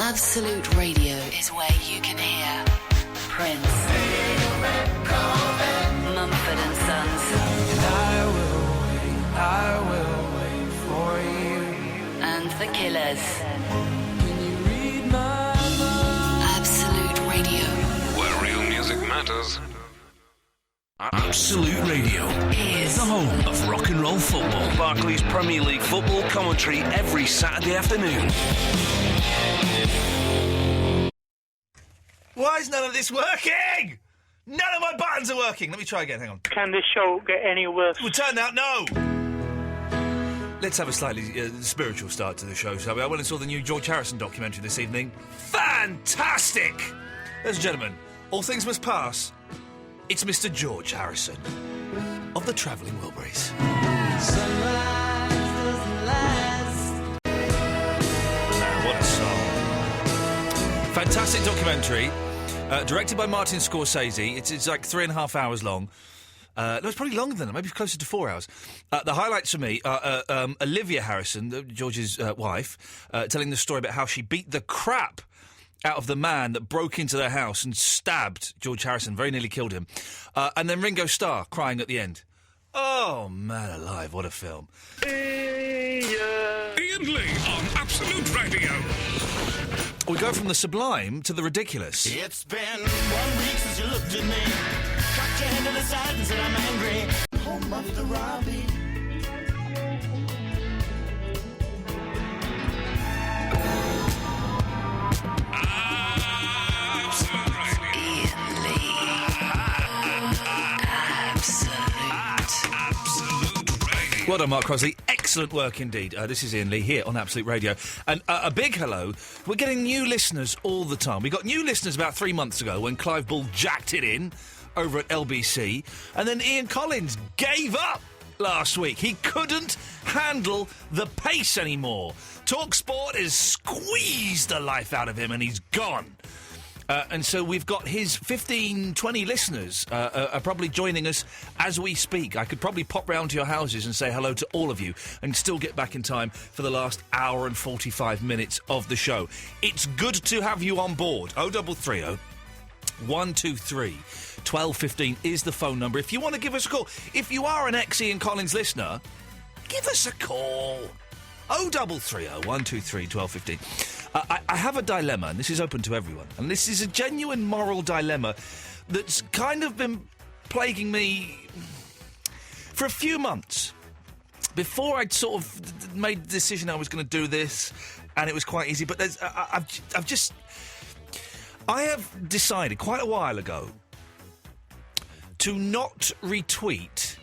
Absolute Radio is where you can hear Prince, Mumford and Sons, I will wait for you, and The Killers. Can you read my mind? Absolute Radio. Where real music matters. Absolute Radio is the home of rock and roll football. Barclays Premier League football commentary every Saturday afternoon. Why is none of this working? None of my buttons are working. Let me try again. Hang on. Can this show get any worse? Well, turn out, no. Let's have a slightly spiritual start to the show, shall we? I went and saw the new George Harrison documentary this evening. Fantastic! Ladies and gentlemen, all things must pass. It's Mr. George Harrison of the Travelling Wilburys. What a song. Fantastic documentary, directed by Martin Scorsese. It's like 3.5 hours long. No, it's probably longer than that, maybe closer to 4 hours. The highlights for me are Olivia Harrison, George's wife, telling the story about how she beat the crap out of the man that broke into their house and stabbed George Harrison, very nearly killed him. And then Ringo Starr crying at the end. Oh, man alive, what a film. Iain Lee on Absolute Radio. We go from the sublime to the ridiculous. It's been 1 week since you looked at me. Cocked your head to the side and said I'm angry. Home of the Robbie. Well done, Mark Crosley. Excellent work indeed. This is Iain Lee here on Absolute Radio. And a big hello. We're getting new listeners all the time. We got new listeners about 3 months ago when Clive Bull jacked it in over at LBC. And then Ian Collins gave up last week. He couldn't handle the pace anymore. TalkSport has squeezed the life out of him and he's gone. And so we've got his 15, 20 listeners are probably joining us as we speak. I could probably pop round to your houses and say hello to all of you and still get back in time for the last hour and 45 minutes of the show. It's good to have you on board. 0330 123 1215 is the phone number. If you want to give us a call, if you are an ex-Ian Collins listener, give us a call. 0330 123 1215. I have a dilemma, and this is open to everyone, and this is a genuine moral dilemma that's kind of been plaguing me for a few months. Before I'd sort of made the decision I was going to do this, and it was quite easy, but I have decided quite a while ago to not retweet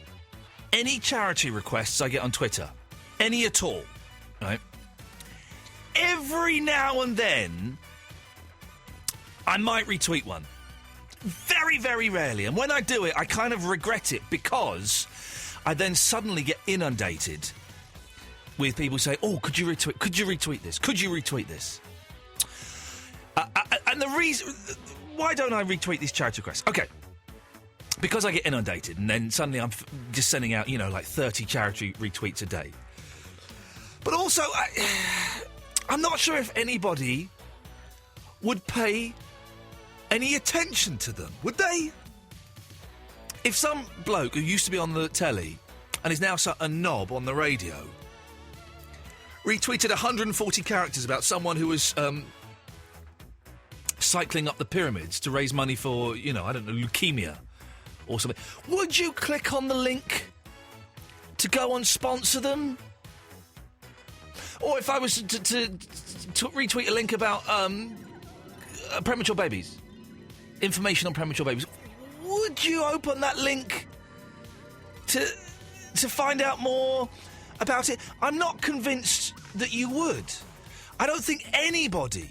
any charity requests I get on Twitter. Any at all, right? Every now and then, I might retweet one. Very, very rarely. And when I do it, I kind of regret it because I then suddenly get inundated with people saying, oh, could you retweet this? Could you retweet this? And the reason... Why don't I retweet these charity requests? Okay. Because I get inundated, and then suddenly I'm just sending out, like 30 charity retweets a day. But also, I'm not sure if anybody would pay any attention to them, would they? If some bloke who used to be on the telly and is now a knob on the radio retweeted 140 characters about someone who was cycling up the pyramids to raise money for, I don't know, leukemia or something, would you click on the link to go and sponsor them? Or if I was to retweet a link about premature babies, information on premature babies, would you open that link to find out more about it? I'm not convinced that you would. I don't think anybody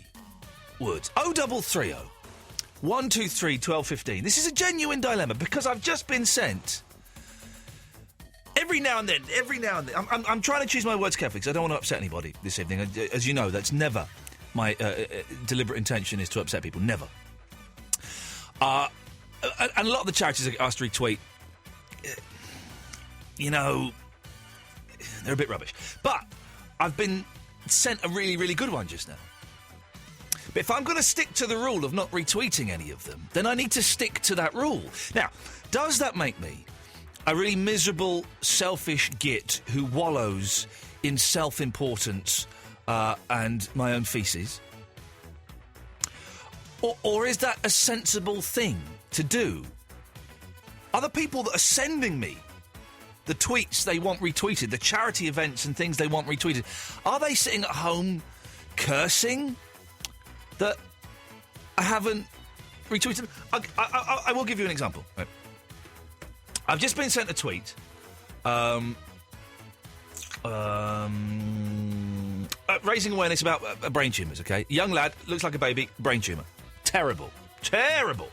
would. 0330 123 1215. This is a genuine dilemma because I've just been sent... Every now and then, I'm trying to choose my words carefully because I don't want to upset anybody this evening. As you know, that's never my deliberate intention is to upset people. Never. And a lot of the charities I get asked to retweet, they're a bit rubbish. But I've been sent a really, really good one just now. But if I'm going to stick to the rule of not retweeting any of them, then I need to stick to that rule. Now, does that make me a really miserable, selfish git who wallows in self-importance and my own faeces? Or is that a sensible thing to do? Are the people that are sending me the tweets they want retweeted, the charity events and things they want retweeted, are they sitting at home cursing that I haven't retweeted? I will give you an example. Right. I've just been sent a tweet raising awareness about brain tumours, okay? Young lad, looks like a baby, brain tumour. Terrible. Terrible.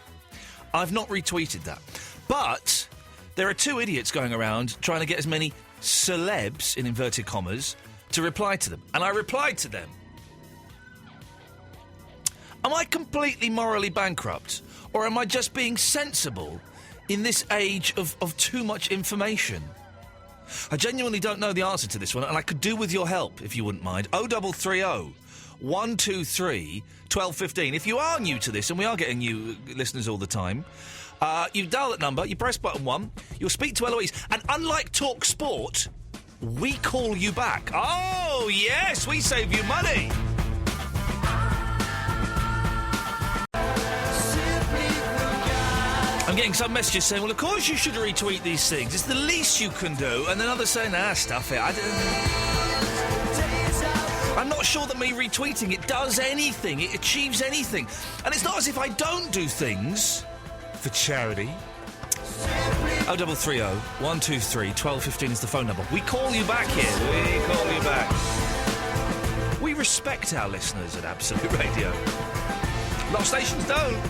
I've not retweeted that. But there are two idiots going around trying to get as many celebs, in inverted commas, to reply to them. And I replied to them. Am I completely morally bankrupt? Or am I just being sensible in this age of too much information? I genuinely don't know the answer to this one, and I could do with your help, if you wouldn't mind. 0330 123 1215. If you are new to this, and we are getting new listeners all the time, you dial that number, you press button 1, you'll speak to Eloise, and unlike Talk Sport, we call you back. Oh, yes, we save you money. I'm getting some messages saying, well, of course you should retweet these things. It's the least you can do. And then others saying, stuff it. I'm not sure that me retweeting it does anything. It achieves anything. And it's not as if I don't do things for charity. 0330 123 1215 is the phone number. We call you back here. We call you back. We respect our listeners at Absolute Radio. A lot of stations don't.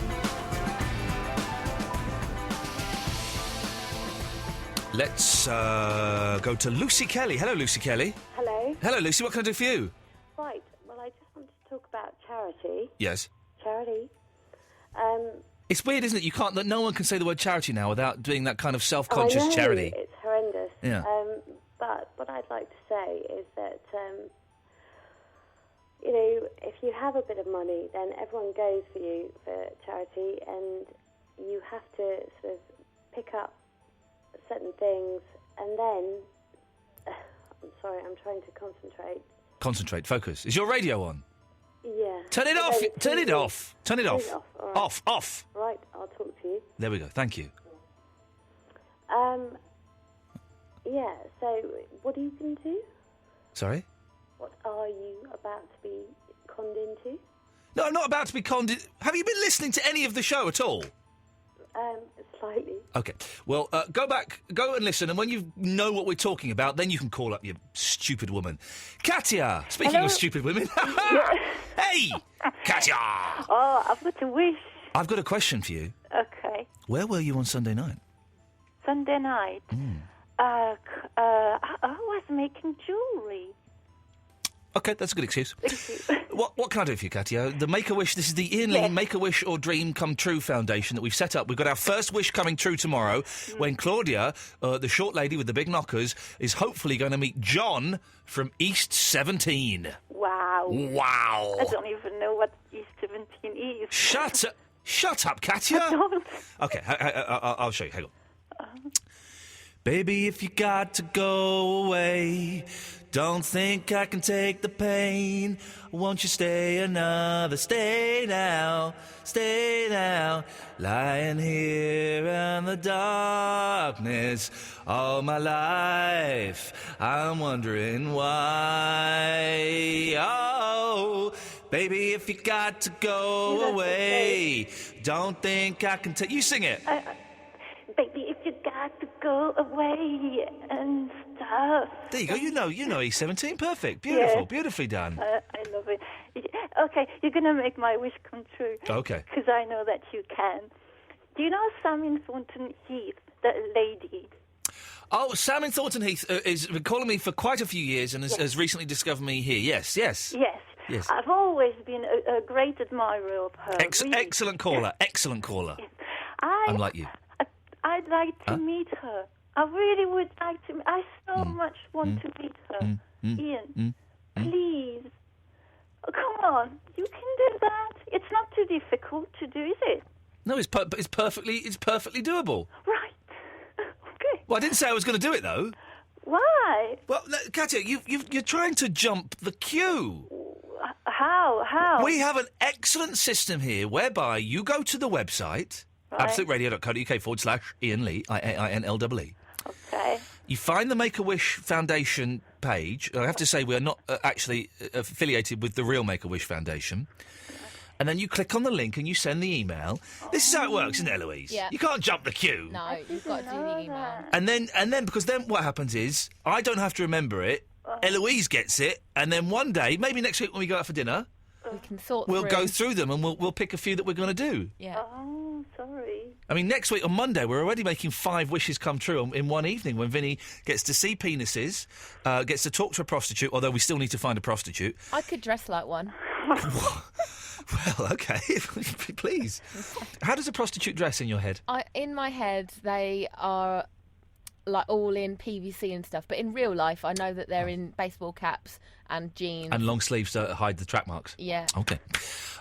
Let's go to Lucy Kelly. Hello, Lucy Kelly. Hello. Hello, Lucy. What can I do for you? Right. Well, I just wanted to talk about charity. Yes. Charity. It's weird, isn't it? You can't. No one can say the word charity now without doing that kind of self-conscious charity. It's horrendous. Yeah. But what I'd like to say is that, you know, if you have a bit of money, then everyone goes for you for charity, and you have to sort of pick up certain things, and then I'm sorry, I'm trying to concentrate. Concentrate, focus. Is your radio on? Yeah. Turn it off. Turn it off. Turn it off. All right. Off. Right, I'll talk to you. There we go. Thank you. Yeah. So, what are you going to do? Sorry? What are you about to be conned into? No, I'm not about to be conned. Have you been listening to any of the show at all? Slightly. Okay. Well, go and listen, and when you know what we're talking about, then you can call up, you stupid woman. Katya! Speaking Hello? of stupid women. Hey! Katya! Oh, I've got a wish. I've got a question for you. Okay. Where were you on Sunday night? Sunday night? I was making jewellery. Okay, that's a good excuse. Thank you. What can I do for you, Katya? The Make-A-Wish, this is the Iain Lee Make-A-Wish or Dream Come True Foundation that we've set up. We've got our first wish coming true tomorrow when Claudia, the short lady with the big knockers, is hopefully going to meet John from East 17. Wow. Wow. I don't even know what East 17 is. Shut up, Katya. I don't. Okay, I'll show you. Hang on. Baby, if you got to go away, don't think I can take the pain. Won't you stay now, lying here in the darkness all my life. I'm wondering why. Oh, baby, if you got to go away, don't think I can take. You sing it. Baby, if you got to go away and stuff. There you go. You know E17. Perfect. Beautiful. Yeah. Beautifully done. I love it. Okay, you're going to make my wish come true. Okay. Because I know that you can. Do you know Sam in Thornton Heath, that lady? Oh, Sam in Thornton Heath has been calling me for quite a few years and has recently discovered me here. Yes. Yes. I've always been a great admirer of her. Really. Excellent caller. Excellent caller. Yes. I'm like you. I'd like to meet her. I really would like to. I so much want to meet her. Iain, please. Oh, come on. You can do that. difficult to do, is it? No, it's perfectly doable. Right. Okay. Well, I didn't say I was going to do it though. Why? Well, no, Katya, you're trying to jump the queue. How? We have an excellent system here whereby you go to the website, Right. absoluteradio.co.uk/Iain Lee, IAINLEE. Okay. You find the Make-A-Wish Foundation page. I have to say we are not actually affiliated with the real Make-A-Wish Foundation. And then you click on the link and you send the email. This is how it works, isn't it, Eloise? Yeah. You can't jump the queue. No, you've got to do the email. And then because then what happens is I don't have to remember it. Eloise gets it, and then one day, maybe next week when we go out for dinner, We can sort we'll through. go through them and we'll pick a few that we're going to do. Yeah. Oh, sorry. I mean, next week on Monday, we're already making 5 wishes come true in one evening when Vinny gets to see penises, gets to talk to a prostitute, although we still need to find a prostitute. I could dress like one. Well, OK, please. How does a prostitute dress in your head? In my head, they are like all in PVC and stuff, but in real life, I know that they're in baseball caps and jeans. And long sleeves to hide the track marks? Yeah. OK.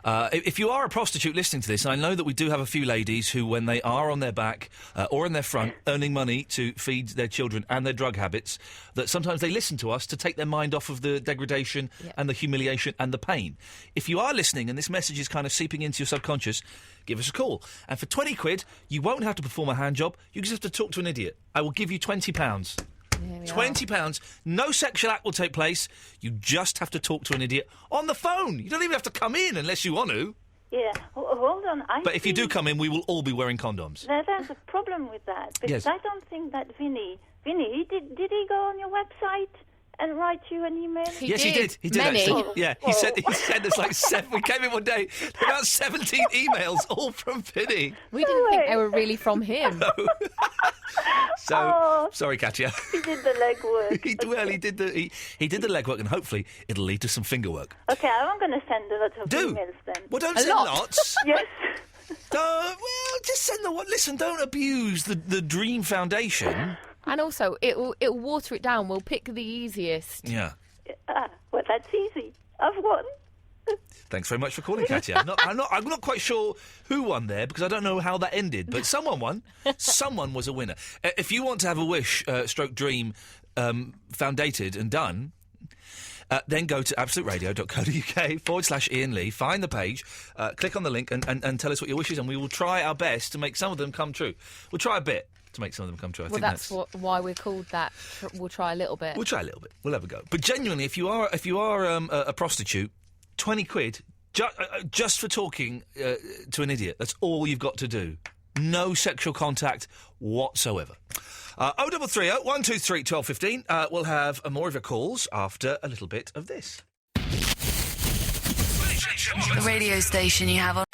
If you are a prostitute listening to this, I know that we do have a few ladies who, when they are on their back or in their front, earning money to feed their children and their drug habits, that sometimes they listen to us to take their mind off of the degradation and the humiliation and the pain. If you are listening and this message is kind of seeping into your subconscious, give us a call. And for 20 quid, you won't have to perform a hand job. You just have to talk to an idiot. I will give you £20. £20. No sexual act will take place. You just have to talk to an idiot on the phone. You don't even have to come in unless you want to. Yeah. Hold on. But if you do come in, we will all be wearing condoms. There's a problem with that. Because Yes. I don't think that Vinny, did he go on your website and write you an email? Yes, he did. He did Many. actually. Yeah, he sent us like 7. We came in one day, about 17 emails, all from Vinny. We didn't think they were really from him. So sorry, Katya. He did the legwork. he did the legwork, and hopefully it'll lead to some finger work. Okay, I'm going to send a lot of Do. emails then. Well, don't A send lot. lots. Yes. Well, just send the one. Listen, don't abuse the Dream Foundation. And also, it'll water it down. We'll pick the easiest. Yeah. Well, that's easy. I've won. Thanks very much for calling, Katya. I'm not quite sure who won there because I don't know how that ended, but someone won. Someone was a winner. If you want to have a wish, stroke dream, foundated and done, then go to absoluteradio.co.uk/Iain Lee, find the page, click on the link and tell us what your wish is, and we will try our best to make some of them come true. We'll try a bit to make some of them come true. I Well, think that's why we're called that. We'll try a little bit. We'll try a little bit. We'll have a go. But genuinely, if you are a prostitute, 20 quid just for talking to an idiot. That's all you've got to do. No sexual contact whatsoever. 0330 123 1215. We'll have more of your calls after a little bit of this. The radio station you have on.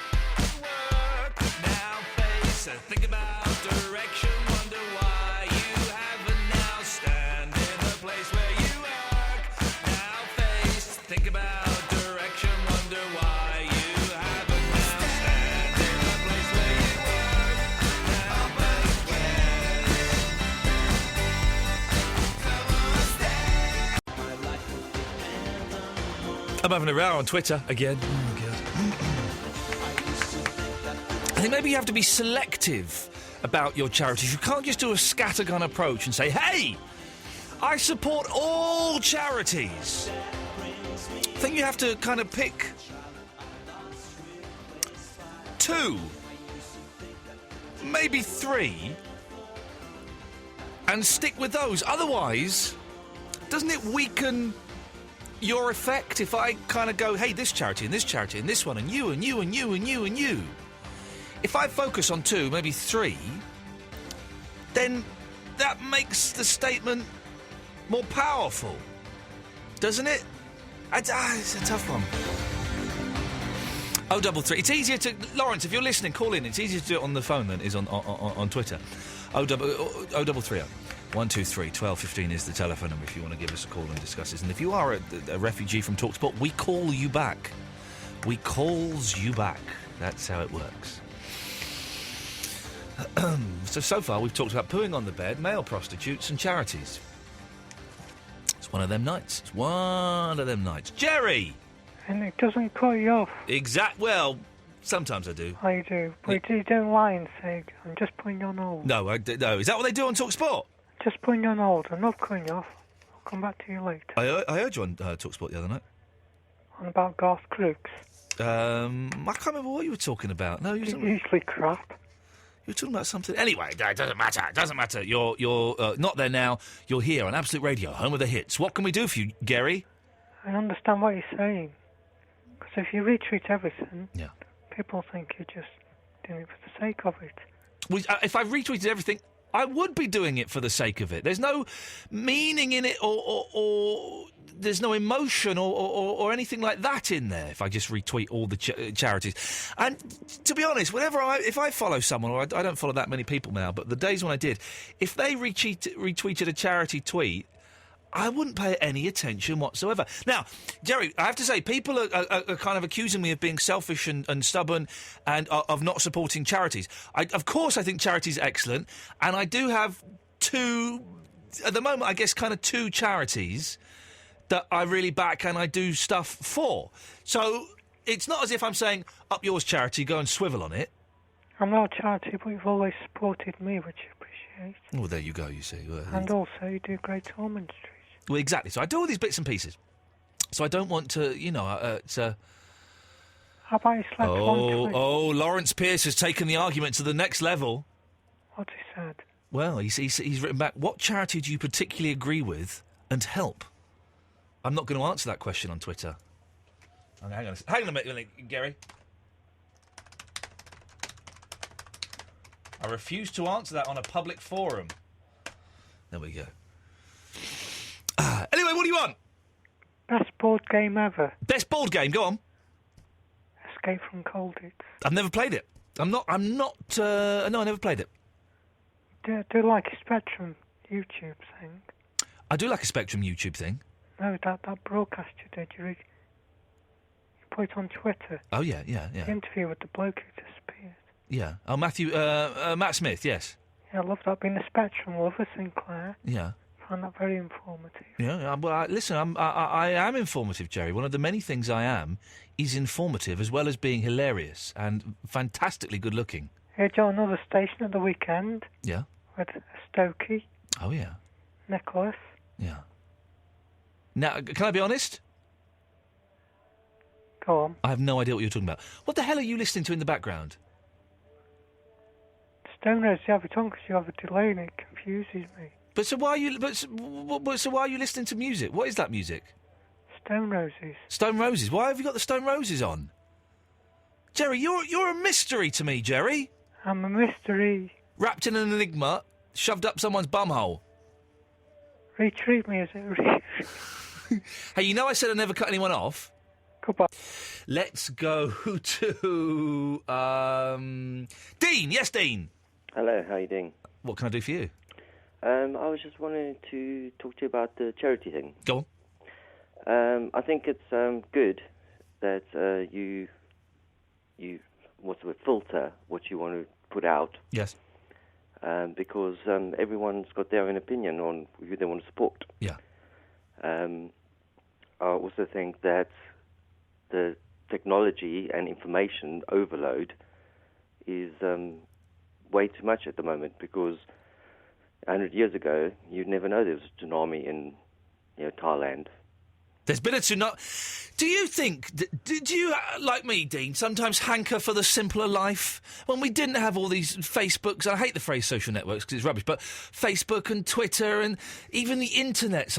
Now face, think about direction, wonder why you haven't now stand in the place where you work. Now face, think about direction, wonder why you haven't now stand in the place where you work. Now face, I'm having a row on Twitter again. Oh, God. I think maybe you have to be selective about your charities. You can't just do a scattergun approach and say, hey, I support all charities. I think you have to kind of pick 2, maybe 3, and stick with those. Otherwise, doesn't it weaken your effect if I kind of go, hey, this charity and this charity and this one and you and you and you and you and you? If I focus on 2, maybe 3, then that makes the statement more powerful, doesn't it? It's a tough one. 033. It's easier to... Lawrence, if you're listening, call in. It's easier to do it on the phone than it is on Twitter. 0330 123 1215 is the telephone number if you want to give us a call and discuss this. And if you are a refugee from TalkSport, we call you back. We calls you back. That's how it works. So far we've talked about pooing on the bed, male prostitutes and charities. It's one of them nights. Jerry! And it doesn't cut you off. Well, Sometimes I do. I do. But you don't lie and say, I'm just putting you on hold. No, no. Is that what they do on TalkSport? Just putting you on hold. I'm not cutting you off. I'll come back to you later. I heard you on TalkSport the other night. On about Garth Crooks. I can't remember what you were talking about. No, Usually crap. You were talking about something. Anyway, it doesn't matter. It doesn't matter. You're not there now. You're here on Absolute Radio, home of the hits. What can we do for you, Gary? I understand what you're saying. Because if you retweet everything, people think you're just doing it for the sake of it. Well, if I retweeted everything, I would be doing it for the sake of it. There's no meaning in it, or there's no emotion or anything like that in there. If I just retweet all the charities, and to be honest, if I follow someone, or I don't follow that many people now, but the days when I did, if they retweeted a charity tweet, I wouldn't pay any attention whatsoever. Now, Jerry, I have to say, people are kind of accusing me of being selfish and stubborn and of not supporting charities. Of course, I think charities are excellent, and I do have at the moment, I guess, kind of two charities that I really back and I do stuff for. So it's not as if I'm saying, up yours, charity, go and swivel on it. I'm not a charity, but you've always supported me, which I appreciate. Well, there you go, you see. And also, you do great home industries. Well, exactly. So I do all these bits and pieces. So I don't want to, How about you select one tweet? Oh, Lawrence Pierce has taken the argument to the next level. What's he said? Well, he's written back, what charity do you particularly agree with and help? I'm not going to answer that question on Twitter. Hang on a minute, Gary. I refuse to answer that on a public forum. There we go. Anyway, what do you want? Best board game ever. Best board game, go on. Escape from Colditz. I've never played it. No, I never played it. Do like a Spectrum YouTube thing? I do like a Spectrum YouTube thing. No, that broadcast you did, you put it on Twitter. Oh, yeah. The interview with the bloke who disappeared. Yeah. Oh, Matt Smith, yes. Yeah, I love that. Being a Spectrum lover, Sinclair. Yeah. I find that very informative. Yeah, well, listen, I am informative, Jerry. One of the many things I am is informative, as well as being hilarious and fantastically good-looking. Yeah, Joe, another station at the weekend. Yeah. With Stokey. Oh, yeah. Nicholas. Yeah. Now, can I be honest? Go on. I have no idea what you're talking about. What the hell are you listening to in the background? Stone Roses, you have it on because you have a delay and it confuses me. But so why are you? So why are you listening to music? What is that music? Stone Roses. Stone Roses. Why have you got the Stone Roses on? Jerry, you're a mystery to me, Jerry. I'm a mystery. Wrapped in an enigma, shoved up someone's bumhole. Retreat me as it. Hey, you know I said I never cut anyone off. Goodbye. Let's go to Dean. Yes, Dean. Hello. How are you doing? What can I do for you? I was just wanting to talk to you about the charity thing. Go on. I think it's good that you filter what you want to put out. Yes. Because everyone's got their own opinion on who they want to support. Yeah. I also think that the technology and information overload is way too much at the moment, because 100 years ago, you'd never know there was a tsunami in Thailand. There's been a tsunami. Do you think, do you, like me, Dean, sometimes hanker for the simpler life? When we didn't have all these Facebooks, and I hate the phrase social networks because it's rubbish, but Facebook and Twitter and even the internet.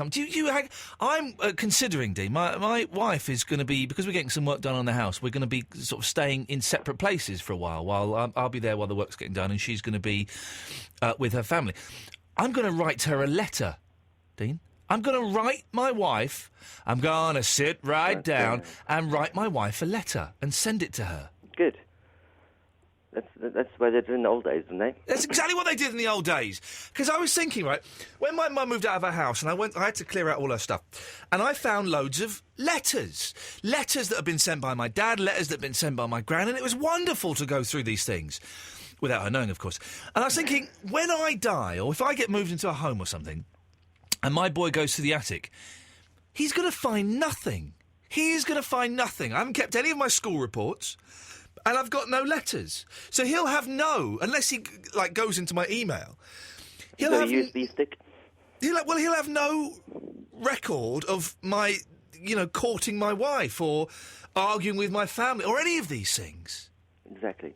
I'm considering, Dean, my wife is going to be, because we're getting some work done on the house, we're going to be sort of staying in separate places for a while I'll be there while the work's getting done, and she's going to be with her family. I'm going to write her a letter, Dean. I'm going to write my wife, I'm going to sit right down and write my wife a letter and send it to her. Good. That's the way they did in the old days, didn't they? That's exactly what they did in the old days. Because I was thinking, right, when my mum moved out of her house and I had to clear out all her stuff, and I found loads of letters that had been sent by my dad, letters that had been sent by my gran, and it was wonderful to go through these things, without her knowing, of course. And I was thinking, when I die, or if I get moved into a home or something, and my boy goes to the attic, he's going to find nothing. He is going to find nothing. I haven't kept any of my school reports. and I've got no letters. So he'll have unless he goes into my email. He'll have USB stick. He'll have no record of my, courting my wife or arguing with my family or any of these things. Exactly.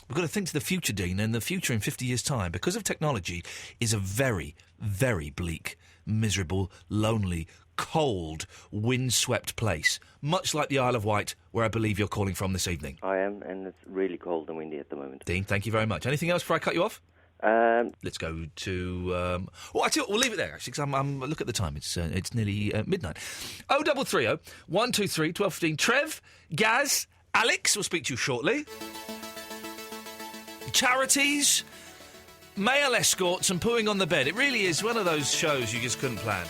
We've got to think to the future, Dean, and the future in 50 years' time, because of technology, is a very, very bleak, miserable, lonely, cold, windswept place, much like the Isle of Wight, where I believe you're calling from this evening. I am, and it's really cold and windy at the moment. Dean, thank you very much. Anything else before I cut you off? Let's go to. I tell you what, we'll leave it there actually, because I'm look at the time. It's nearly midnight. 0330 123 1215. Trev, Gaz, Alex will speak to you shortly. Charities, male escorts, and pooing on the bed. It really is one of those shows you just couldn't plan.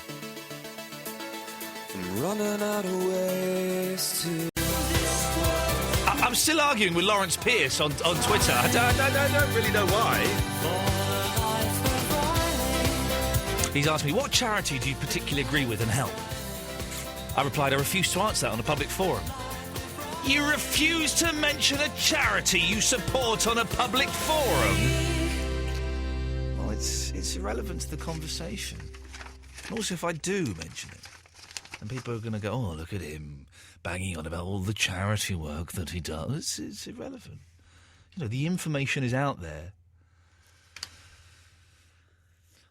I'm running out of ways to. I'm still arguing with Lawrence Pierce on Twitter. I don't really know why. He's asked me, what charity do you particularly agree with and help? I replied, I refuse to answer that on a public forum. You refuse to mention a charity you support on a public forum? Well, it's irrelevant to the conversation. And also, if I do mention it, and people are going to go, oh, look at him banging on about all the charity work that he does. It's irrelevant. The information is out there.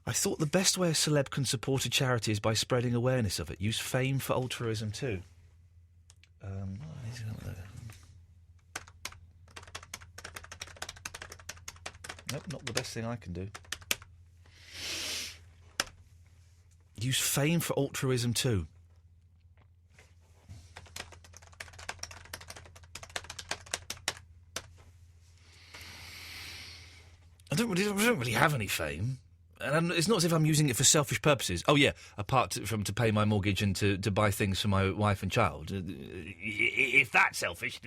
I thought the best way a celeb can support a charity is by spreading awareness of it. Use fame for altruism too. Nope, not the best thing I can do. Use fame for altruism too. I don't really have any fame. And it's not as if I'm using it for selfish purposes. Oh, yeah, apart from to pay my mortgage and to buy things for my wife and child. If that's selfish,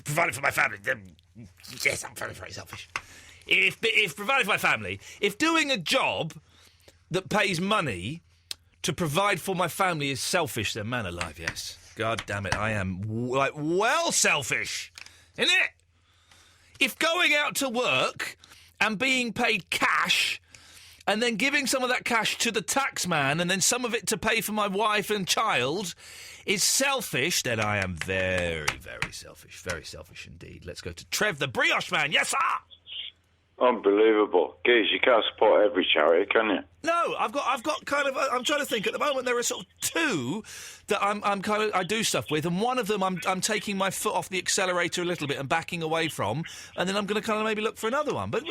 providing for my family, then yes, I'm very, very selfish. If providing for my family, if doing a job that pays money to provide for my family is selfish, then man alive, yes. God damn it, I am, well selfish, isn't it? If going out to work and being paid cash and then giving some of that cash to the tax man and then some of it to pay for my wife and child is selfish, then I am very, very selfish indeed. Let's go to Trev, the brioche man. Yes, sir! Unbelievable. Geez, you can't support every charity, can you? No, I've got kind of. I'm trying to think. At the moment, there are sort of two that I do stuff with, and one of them I'm taking my foot off the accelerator a little bit and backing away from, and then I'm going to kind of maybe look for another one. But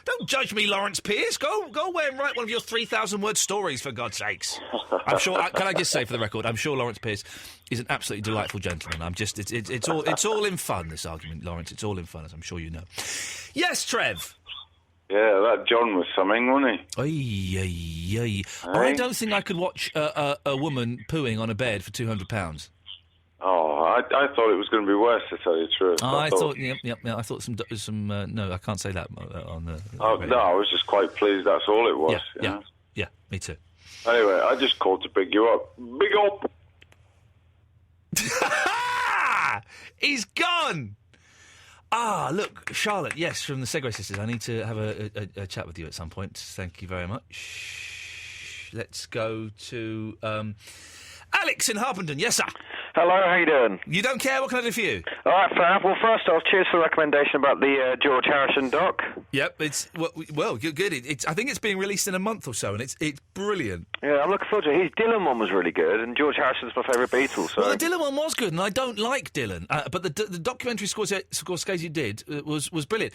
don't judge me, Lawrence Pierce. Go away and write one of your 3,000-word stories, for God's sakes. I'm sure. Can I just say for the record, I'm sure Lawrence Pierce is an absolutely delightful gentleman. It's all in fun. This argument, Lawrence. It's all in fun, as I'm sure you know. Yes, Trev. Yeah, that John was something, wasn't he? I don't think I could watch a woman pooing on a bed for £200. Oh, I thought it was going to be worse, to tell you the truth. I thought, I thought some. No, I can't say that on the. No, I was just quite pleased. That's all it was. Yeah, me too. Anyway, I just called to big you up. Big up. He's gone. Look, Charlotte, yes, from the Segway Sisters. I need to have a chat with you at some point. Thank you very much. Let's go to Alex in Harpenden. Yes, sir. Hello, how you doing? You don't care? What can I do for you? All right, fair. Well, first off, cheers for the recommendation about the George Harrison doc. Yep, it's well, you're good. I think it's being released in a month or so, and it's brilliant. Yeah, I'm looking forward to it. His Dylan one was really good, and George Harrison's my favourite Beatle. So. Well, the Dylan one was good, and I don't like Dylan, but the documentary Scorsese did was brilliant.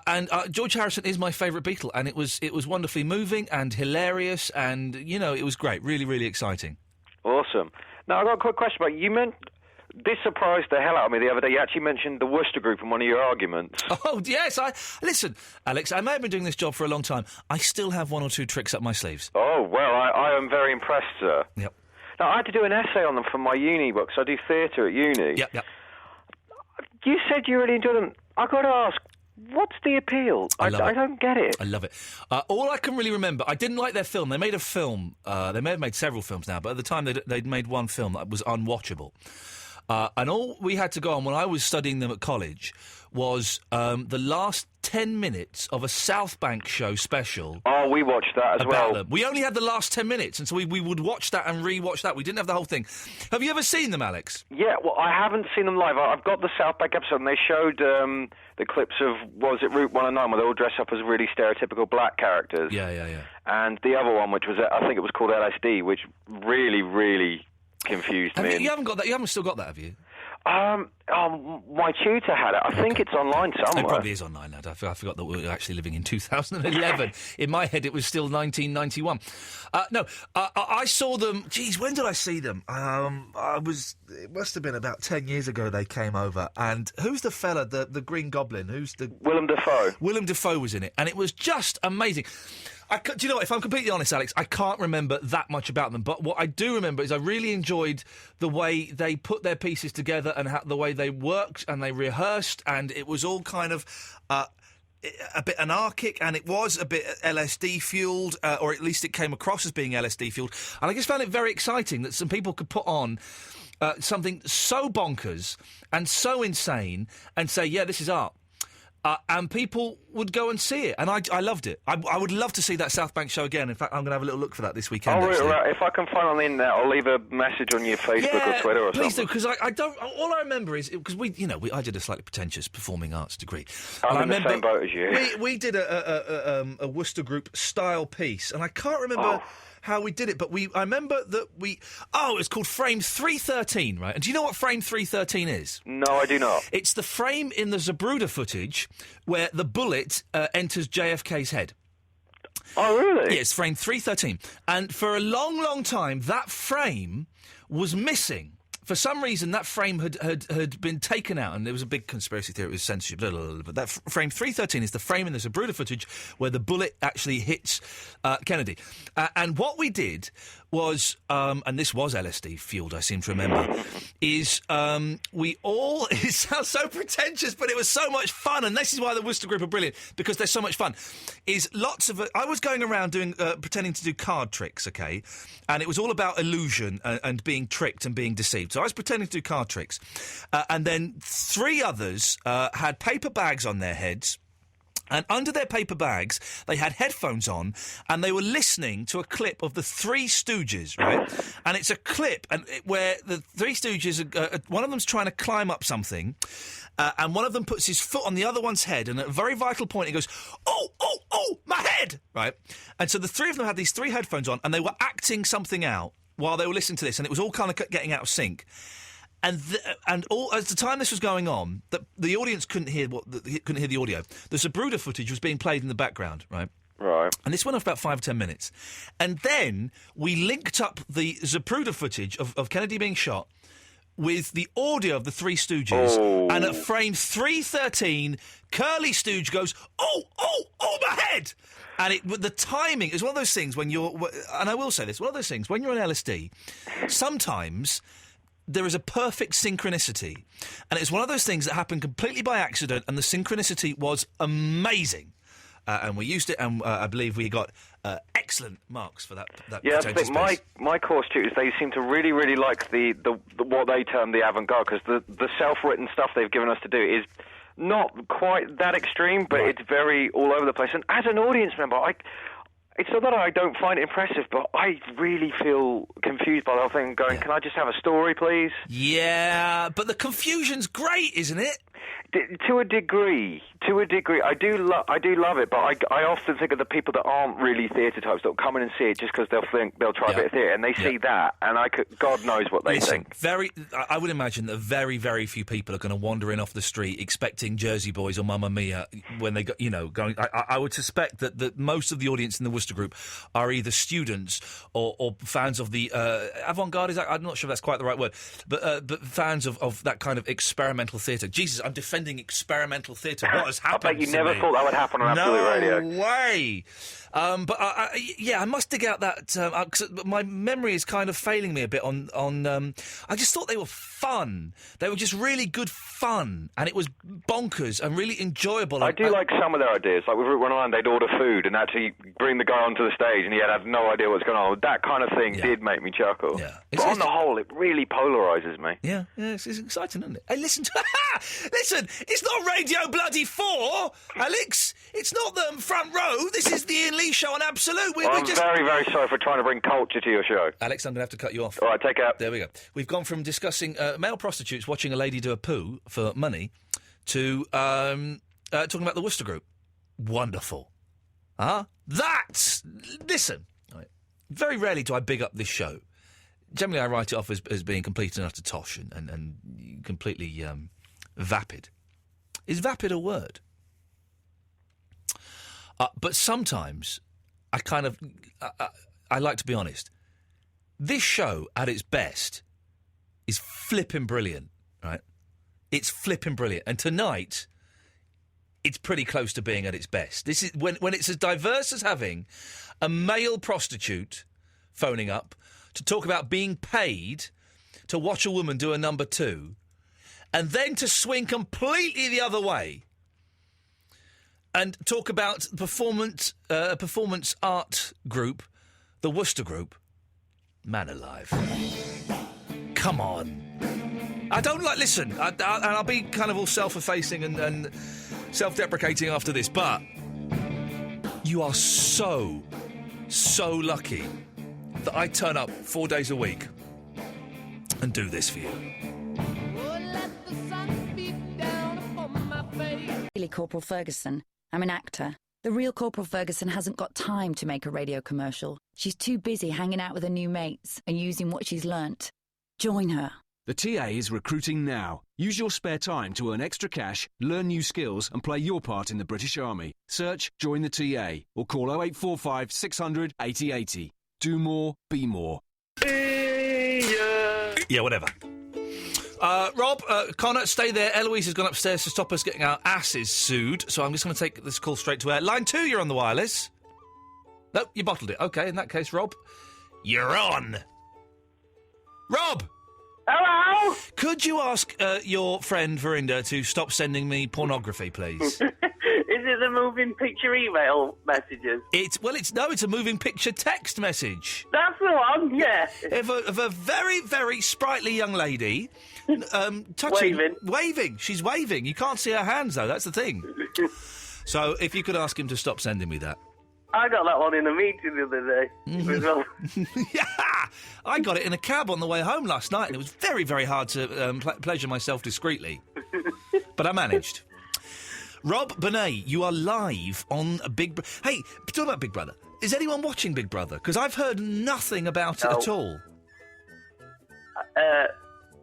And George Harrison is my favourite Beatle, and it was wonderfully moving and hilarious, and it was great, really, really exciting. Awesome. Now, I've got a quick question about you. This surprised the hell out of me the other day. You actually mentioned the Worcester Group in one of your arguments. Oh, yes. Listen, Alex, I may have been doing this job for a long time. I still have one or two tricks up my sleeves. Oh, well, I am very impressed, sir. Yep. Now, I had to do an essay on them for my uni book, so I do theatre at uni. Yep. You said you really enjoyed them. I've got to ask, what's the appeal? I don't get it. I love it. All I can really remember, I didn't like their film. They made a film. They may have made several films now, but at the time they'd made one film that was unwatchable. And all we had to go on when I was studying them at college was the last 10 minutes of a South Bank show special. Oh, we watched that as well. Them. We only had the last 10 minutes, and so we would watch that and re-watch that. We didn't have the whole thing. Have you ever seen them, Alex? Yeah, well, I haven't seen them live. I've got the South Bank episode, and they showed the clips of, what was it, Route 109, where they all dress up as really stereotypical black characters. Yeah. And the other one, which was, I think it was called LSD, which really, really confused me. You haven't got that? You haven't still got that, have you? My tutor had it. I think it's online somewhere. It probably is online, lad. I forgot that we were actually living in 2011. In my head, it was still 1991. I saw them. Geez, when did I see them? It must have been about 10 years ago. They came over, and who's the fella, the Green Goblin? Who's the Willem Dafoe? Willem Dafoe was in it, and it was just amazing. Do you know what? If I'm completely honest, Alex, I can't remember that much about them. But what I do remember is I really enjoyed the way they put their pieces together and the way they worked and they rehearsed, and it was all kind of a bit anarchic, and it was a bit LSD fueled, or at least it came across as being LSD fueled. And I just found it very exciting that some people could put on something so bonkers and so insane and say, yeah, this is art. And people would go and see it, and I loved it. I would love to see that South Bank show again. In fact, I'm going to have a little look for that this weekend. Right. If I can find on the internet, I'll leave a message on your Facebook or Twitter or something. Please do, because I don't. All I remember is because I did a slightly pretentious performing arts degree. I'm in the same boat as you. We did a Worcester Group style piece, and I can't remember how we did it, but I remember that it was called Frame 313, right? And do you know what Frame 313 is? No, I do not. It's the frame in the Zapruder footage where the bullet enters JFK's head. Oh, really? Yes, Frame 313. And for a long, long time, that frame was missing. For some reason, that frame had been taken out, and there was a big conspiracy theory, it was censorship, but that frame 313 is the frame in the Zapruder footage where the bullet actually hits Kennedy. And what we did was, and this was LSD fueled, I seem to remember, is we all, it sounds so pretentious, but it was so much fun, and this is why the Worcester Group are brilliant, because they're so much fun, is lots of, I was going around doing, pretending to do card tricks, okay, and it was all about illusion and being tricked and being deceived. So I was pretending to do card tricks, and then three others had paper bags on their heads, and under their paper bags, they had headphones on, and they were listening to a clip of the Three Stooges, right? And it's a clip where the Three Stooges, one of them's trying to climb up something, and one of them puts his foot on the other one's head, and at a very vital point, he goes, oh, my head, right? And so the three of them had these three headphones on, and they were acting something out while they were listening to this, and it was all kind of getting out of sync. And all as the time this was going on, the audience couldn't hear the audio. The Zapruder footage was being played in the background, right? Right. And this went off about 5 or 10 minutes, and then we linked up the Zapruder footage of Kennedy being shot with the audio of the Three Stooges, and at frame 313, Curly Stooge goes, "Oh, my head!" And the timing is one of those things when you're, and I will say this, one of those things when you're on LSD, sometimes there is a perfect synchronicity. And it's one of those things that happened completely by accident, and the synchronicity was amazing. And we used it, and I believe we got excellent marks for that. Yeah, I think my course tutors, they seem to really, really like the what they term the avant-garde, because the self-written stuff they've given us to do is not quite that extreme, but it's very all over the place. And as an audience member, it's not that I don't find it impressive, but I really feel confused by the whole thing, going, can I just have a story, please? Yeah, but the confusion's great, isn't it? To a degree. I do love it, but I often think of the people that aren't really theatre types that will come in and see it just because they'll try a bit of theatre, and they see that, and God knows what they think. I would imagine that very, very few people are going to wander in off the street expecting Jersey Boys or Mamma Mia when they going. I would suspect that most of the audience in the Worcester Group are either students or fans of the avant-garde. I'm not sure if that's quite the right word, but fans of that kind of experimental theatre. Jesus, I'm defending experimental theatre. What has happened. I bet you to never me. thought that would happen on Absolute Radio. No way. But I must dig out that 'cause my memory is kind of failing me a bit on. I just thought they were fun. They were just really good fun, and it was bonkers and really enjoyable. I do like some of their ideas. Like with Route 109, they'd order food and actually bring the guy onto the stage, and he had no idea what's going on. That kind of thing did make me chuckle. Yeah. But on the whole, it really polarises me. Yeah, it's exciting, isn't it? Hey, listen, listen, it's not Radio Bloody 4, Alex. It's not the front row. This is the Ian Lee Show on Absolute. I'm very, very sorry for trying to bring culture to your show. Alex, I'm going to have to cut you off. All right, take care. There we go. We've gone from discussing male prostitutes watching a lady do a poo for money to talking about the Worcester Group. Wonderful. Listen, right, very rarely do I big up this show. Generally, I write it off as being complete and utter tosh and completely vapid. Is vapid a word? But sometimes I kind of... I like to be honest. This show, at its best, is flipping brilliant, right? It's flipping brilliant. And tonight, it's pretty close to being at its best. This is when it's as diverse as having a male prostitute phoning up to talk about being paid to watch a woman do a number 2, and then to swing completely the other way and talk about performance art group, the Worcester Group. Man alive. Come on. I don't like... Listen, and I'll be kind of all self-effacing and self-deprecating after this, but you are so lucky that I turn up 4 days a week and do this for you. Really, Corporal Ferguson. I'm an actor. The real Corporal Ferguson hasn't got time to make a radio commercial. She's too busy hanging out with her new mates and using what she's learnt. Join her. The TA is recruiting now. Use your spare time to earn extra cash, learn new skills and play your part in the British Army. Search Join the TA or call 0845 600 8080. Do more, be more. Yeah, whatever. Rob, Connor, stay there. Eloise has gone upstairs to stop us getting our asses sued, so I'm just going to take this call straight to air. Line 2, you're on the wireless. No, you bottled it. OK, in that case, Rob, you're on. Rob! Hello? Could you ask your friend Verinda to stop sending me pornography, please? Is it the moving picture email messages? It's a moving picture text message. That's the one, yeah. Of a very, very sprightly young lady... touching, waving. She's waving. You can't see her hands, though. That's the thing. So, if you could ask him to stop sending me that. I got that one in a meeting the other day. Yeah! I got it in a cab on the way home last night, and it was very, very hard to pleasure myself discreetly. But I managed. Rob Bonet, you are live on Big Brother. Hey, talk about Big Brother. Is anyone watching Big Brother? Because I've heard nothing about it at all.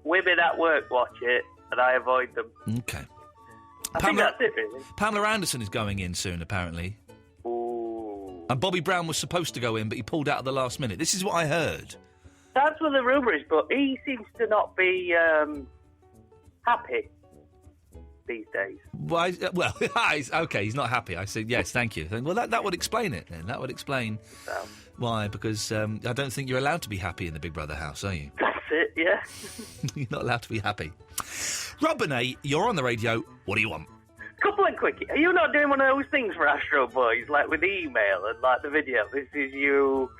Women at work watch it, and I avoid them. Okay. I think that's it, really. Pamela Anderson is going in soon, apparently. Ooh. And Bobby Brown was supposed to go in, but he pulled out at the last minute. This is what I heard. That's what the rumour is, but he seems to not be happy these days. Well, okay, he's not happy. I said, yes, thank you. Well, that would explain it, then. That would explain why, because I don't think you're allowed to be happy in the Big Brother house, are you? That's it, yeah. You're not allowed to be happy. Rob Bonet, you're on the radio. What do you want? Couple of quickie. Are you not doing one of those things for Astro Boys, like with the email and like the video? This is you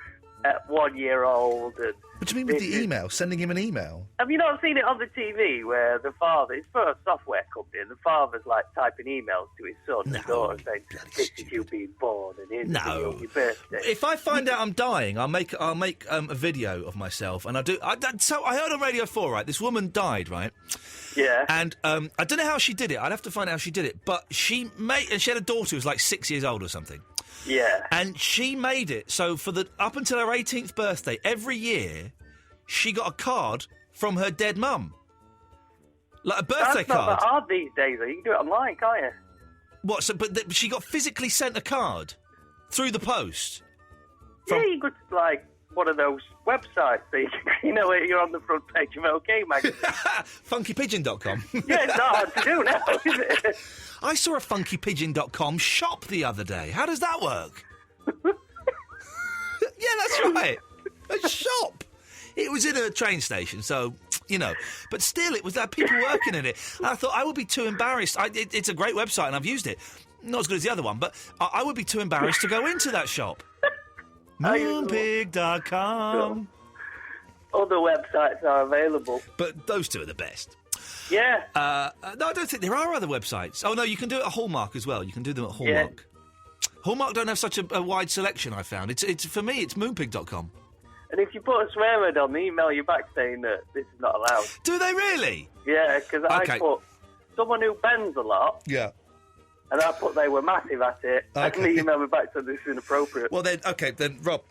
at 1 year old. And what do you mean with the email? Sending him an email? Have you not seen it on the TV where the father, it's for a software company, and the father's like typing emails to his son and daughter saying, "This is you being born and here's the video on your birthday." If I find out I'm dying, I'll make a video of myself, and so I heard on Radio 4, right? This woman died, right? Yeah. And I don't know how she did it. I'd have to find out how she did it. But she had a daughter who was like 6 years old or something. Yeah. And she made it so up until her 18th birthday, every year, she got a card from her dead mum. Like a birthday card. That's not that hard these days, though. You can do it online, can't you? What? So, she got physically sent a card through the post. Yeah, you could, like, one of those websites that where you're on the front page of OK magazine. Funkypigeon.com. Yeah, it's not hard to do now, is it? I saw a funkypigeon.com shop the other day. How does that work? Yeah, that's right. A shop. It was in a train station, so, But still, it was people working in it. And I thought I would be too embarrassed. It's a great website, and I've used it. Not as good as the other one, but I would be too embarrassed to go into that shop. Moonpig.com. Other websites are available. But those two are the best. Yeah. No, I don't think there are other websites. Oh, no, you can do it at Hallmark as well. You can do them at Hallmark. Yeah. Hallmark don't have such a wide selection, I found. It's for me, it's moonpig.com. And if you put a swear word on, they email you back saying that this is not allowed. Do they really? Yeah, because I put someone who bends a lot. Yeah. And I put they were massive at it. Okay. And they emailed me back saying this is inappropriate. Well, then, Rob,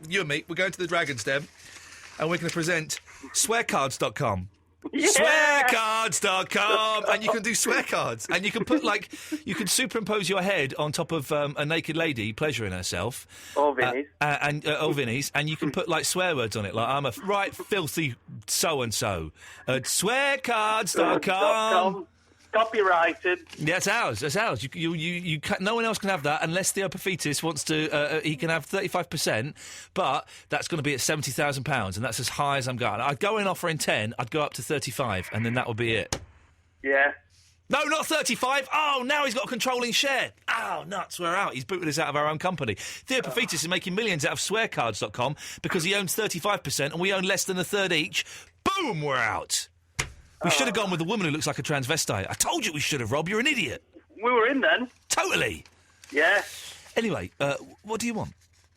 you and me, we're going to the Dragon's Den, and we're going to present swearcards.com. Yeah. Swearcards.com, and you can do swear cards, and you can put you can superimpose your head on top of a naked lady pleasuring herself, or Vinnie's, or Vinnie's, and you can put swear words on it, like I'm a right filthy so and so at swearcards.com. Copyrighted. Yeah, it's ours. That's ours. You can't, no one else can have that unless Theo Paphitis wants to. He can have 35%, but that's going to be at £70,000, and that's as high as I'm going. I'd go in offering 10. I'd go up to 35, and then that would be it. Yeah. No, not 35. Oh, now he's got a controlling share. Oh, nuts. We're out. He's booted us out of our own company. Theo Paphitis is making millions out of swearcards.com because he owns 35%, and we own less than a third each. Boom, we're out. We should have gone with a woman who looks like a transvestite. I told you we should have, Rob. You're an idiot. We were in then. Totally. Yeah. Anyway, what do you want?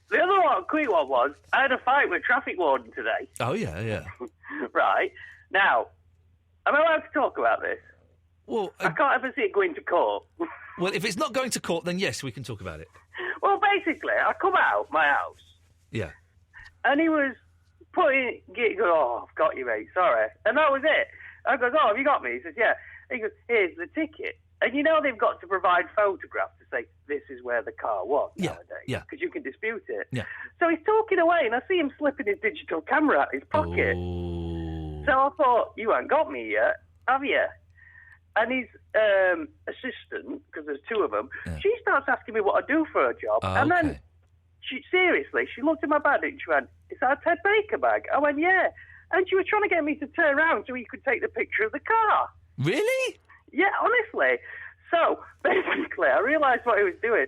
The other quick one was, I had a fight with a traffic warden today. Oh, yeah. Right. Now, am I allowed to talk about this? Well, I can't ever see it going to court. Well, if it's not going to court, then yes, we can talk about it. Well, basically, I come out my house. Yeah. And he was I've got you, mate, sorry. And that was it. I goes, have you got me? He says, yeah. He goes, here's the ticket. And they've got to provide photographs to say this is where the car was nowadays. Yeah. Because you can dispute it. Yeah. So he's talking away, and I see him slipping his digital camera out his pocket. Oh. So I thought, you ain't got me yet, have you? And his assistant, because there's two of them, she starts asking me what I do for a job. Oh, and then, she looked at my bag and she went, is that a Ted Baker bag? I went, yeah. And she was trying to get me to turn around so he could take the picture of the car. Really? Yeah, honestly. So, basically, I realised what he was doing.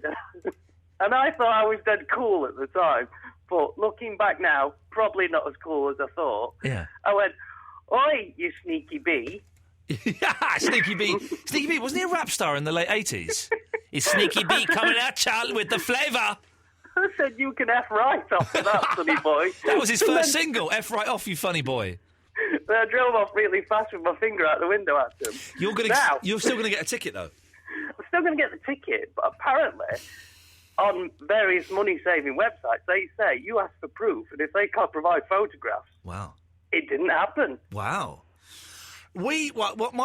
And I thought I was dead cool at the time. But looking back now, probably not as cool as I thought. Yeah. I went, oi, you sneaky bee. Sneaky Bee. Sneaky Bee, wasn't he a rap star in the late 80s? Is Sneaky Bee coming out, child, with the flavour? I said, you can F right off for that, funny boy. That was his first single, F right off, you funny boy. Then I drove off really fast with my finger out the window at him. You're still going to get a ticket, though. I'm still going to get the ticket, but apparently, on various money-saving websites, they say you ask for proof, and if they can't provide photographs, wow, it didn't happen. Wow. My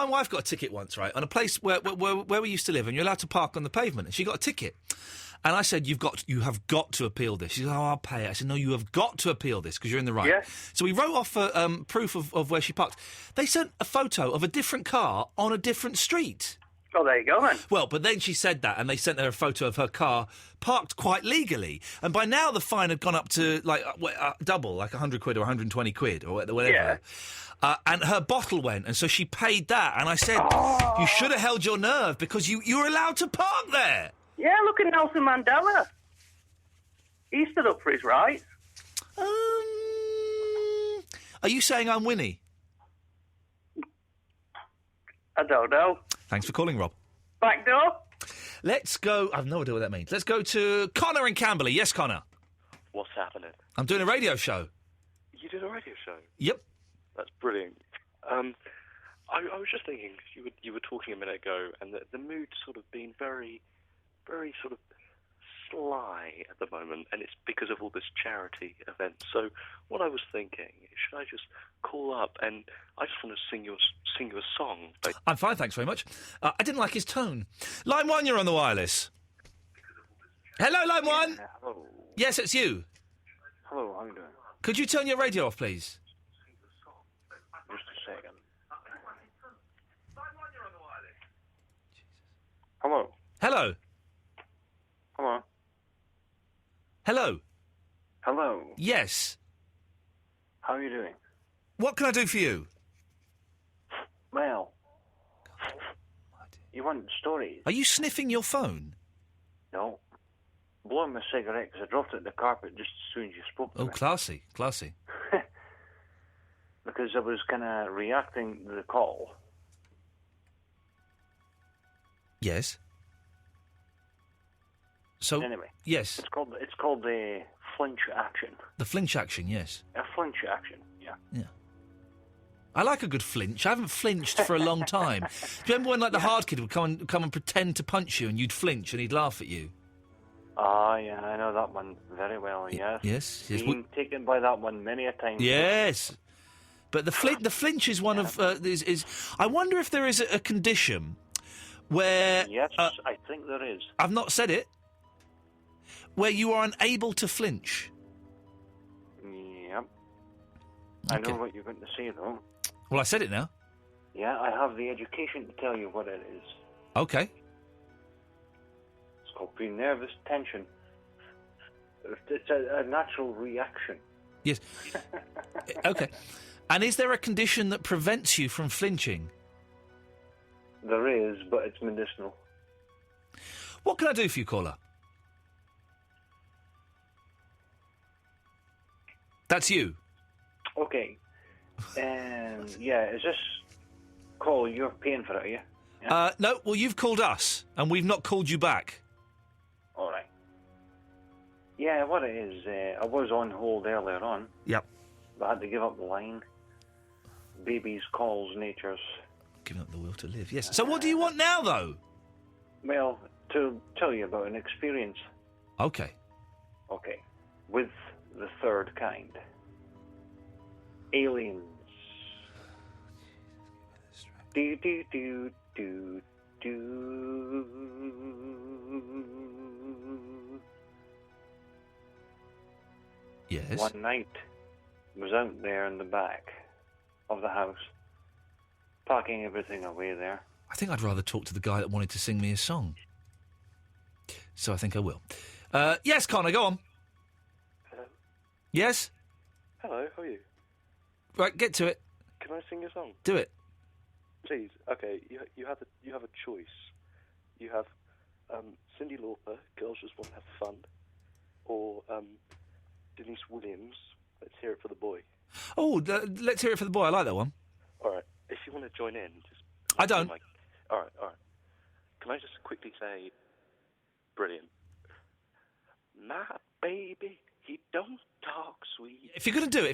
wife got a ticket once, right, on a place where we used to live, and you're allowed to park on the pavement, and she got a ticket. And I said, you have got to appeal this. She said, I'll pay it. I said, no, you have got to appeal this because you're in the right. Yeah. So we wrote off proof of where she parked. They sent a photo of a different car on a different street. Oh, there you go, then. Well, but then she said that, and they sent her a photo of her car parked quite legally. And by now, the fine had gone up to, double, like 100 quid or 120 quid or whatever. Yeah. And her bottle went, and so she paid that. And I said, you should have held your nerve because you're allowed to park there. Yeah, look at Nelson Mandela. He stood up for his rights. Are you saying I'm Winnie? I don't know. Thanks for calling, Rob. Back door? Let's go... I've no idea what that means. Let's go to Connor in Camberley. Yes, Connor? What's happening? I'm doing a radio show. You did a radio show? Yep. That's brilliant. I was just thinking, you were talking a minute ago, and the mood's sort of been very sort of sly at the moment, and it's because of all this charity event. So what I was thinking is, should I just call up and I just want to sing you a song? I'm fine, thanks very much. I didn't like his tone. Line 1, you're on the wireless. Hello, Line 1. Hello. Yes, it's you. Hello, how are you doing? Could you turn your radio off, please? Just a second. Hello. Hello. Hello. Hello. Hello. Yes. How are you doing? What can I do for you? Well, you want stories? Are you sniffing your phone? No. Blowing my cigarette because I dropped it in the carpet just as soon as you spoke to Oh, me. classy, classy. Because I was kind of reacting to the call. Yes. So Anyway. yes, It's called the flinch action. the flinch action. Yes. A flinch action. Yeah. Yeah. I like a good flinch. I haven't flinched for a long time. Do you remember when, like, the hard kid would come and pretend to punch you, and you'd flinch, and he'd laugh at you? Ah, yeah, I know that one very well. Yes. Yes. Yes. Been taken by that one many a time. Yes. But the flinch is one of is. I wonder if there is a condition where. Yes, I think there is. I've not said it. Where you are unable to flinch. Yep. I know what you're going to say, though. Well, I said it now. Yeah, I have the education to tell you what it is. Okay. It's called pre-nervous tension. It's a natural reaction. Yes. Okay. And is there a condition that prevents you from flinching? There is, but it's medicinal. What can I do for you, caller? That's you. Okay. Yeah, is this call, you're paying for it, are you? Yeah? No, well, you've called us, and we've not called you back. All right. Yeah, what it is, I was on hold earlier on. Yep. But I had to give up the line. Baby's calls nature's. Giving up the will to live, yes. So what do you want now, though? Well, to tell you about an experience. Okay. Okay. With the third kind. Aliens. Do do do do do. Yes. One night, was out there in the back of the house, packing everything away there. I think I'd rather talk to the guy that wanted to sing me a song. So I think I will. Yes, Connor, go on. Hello. Yes? Hello, how are you? Right, get to it. Can I sing a song? Do it. Please. Okay, you have a choice. You have Cyndi Lauper, Girls Just Want to Have Fun, or Denise Williams, Let's Hear It for the Boy. Oh, Let's Hear It for the Boy. I like that one. All right. If you want to join in, just. I don't. All right. Can I just quickly say, brilliant. My baby, he don't talk sweet. If you're going to do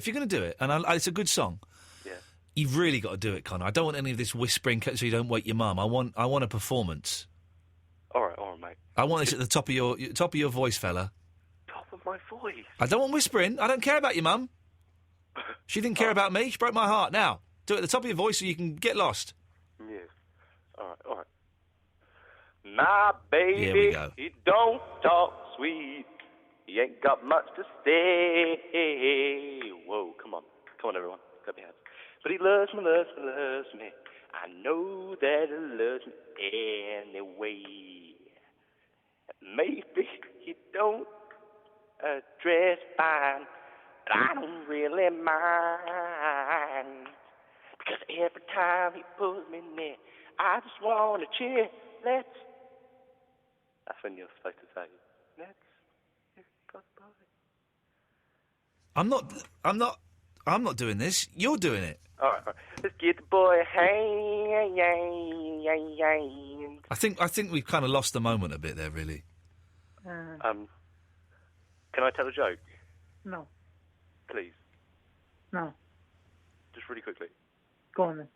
it, and it's a good song. Yeah. You've really got to do it, Connor. I don't want any of this whispering so you don't wake your mum. I want a performance. All right, mate. I want this at the top of your voice, fella. Top of my voice. I don't want whispering. I don't care about your mum. She didn't care about me. She broke my heart. Now, do it at the top of your voice so you can get lost. Yeah. All right. My baby, Here we go. he don't talk sweet. He ain't got much to say. Whoa, come on, everyone, clap your hands. But he loves me. I know that he loves me anyway. Maybe he don't dress fine, but I don't really mind. Because every time he pulls me near, I just want to cheer. That's when you're supposed to say, let's hear it for the boy. I'm not doing this. You're doing it. All right. Let's get the boy a hand. I think we've kind of lost the moment a bit there, really. Can I tell a joke? No. Please. No. Just really quickly. Go on then.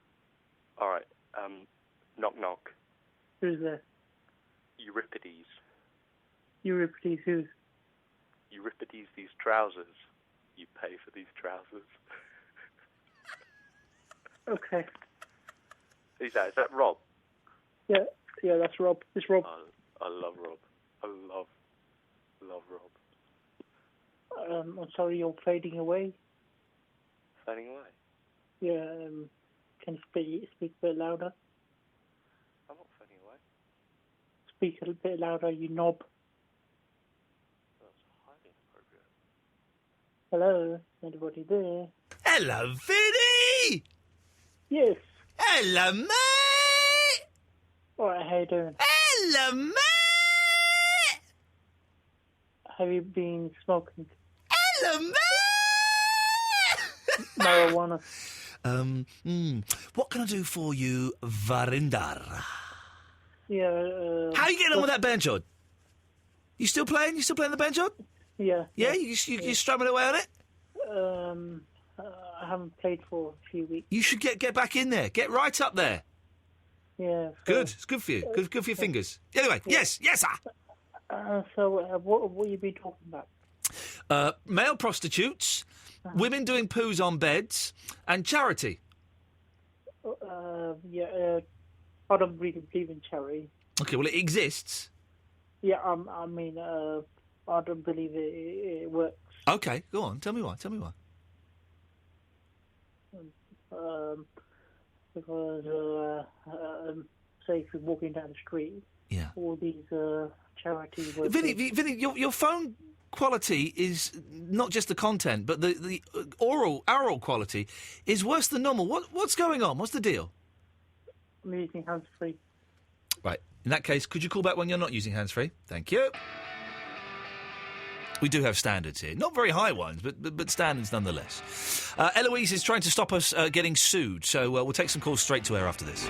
All right. Knock, knock. Who's there? Euripides. Euripides who? Euripides, these trousers. You pay for these trousers. Okay. Is that Rob? Yeah, that's Rob. It's Rob. I love Rob. I love Rob. I'm sorry, you're fading away. Fading away? Yeah, can you speak a bit louder? I'm not fading away. Speak a bit louder, you knob. That's highly inappropriate. Hello, anybody there? Hello, Vinny! Yes. Hello, mate! Alright, how you doing? Hello, mate! Have you been smoking Hello, mate! marijuana? What can I do for you, Varinder? Yeah, How are you getting on with that banjo? You still playing? You still playing the banjo? Yeah. Yeah, you strumming away on it? I haven't played for a few weeks. You should get back in there. Get right up there. Yeah. Good. It's good for you. Good for your fingers. Anyway, yes, sir. What will you be talking about? Male prostitutes, women doing poos on beds, and charity. I don't really believe in charity. Okay, well, it exists. Yeah, I mean, I don't believe it works. Okay, go on. Tell me why. Because say if you're walking down the street, all these charity workers. Vinny, your phone quality is not just the content, but the oral quality is worse than normal. What's going on? What's the deal? I'm using hands-free. Right. In that case, could you call back when you're not using hands-free? Thank you. We do have standards here. Not very high ones, but standards nonetheless. Eloise is trying to stop us getting sued, so we'll take some calls straight to air after this.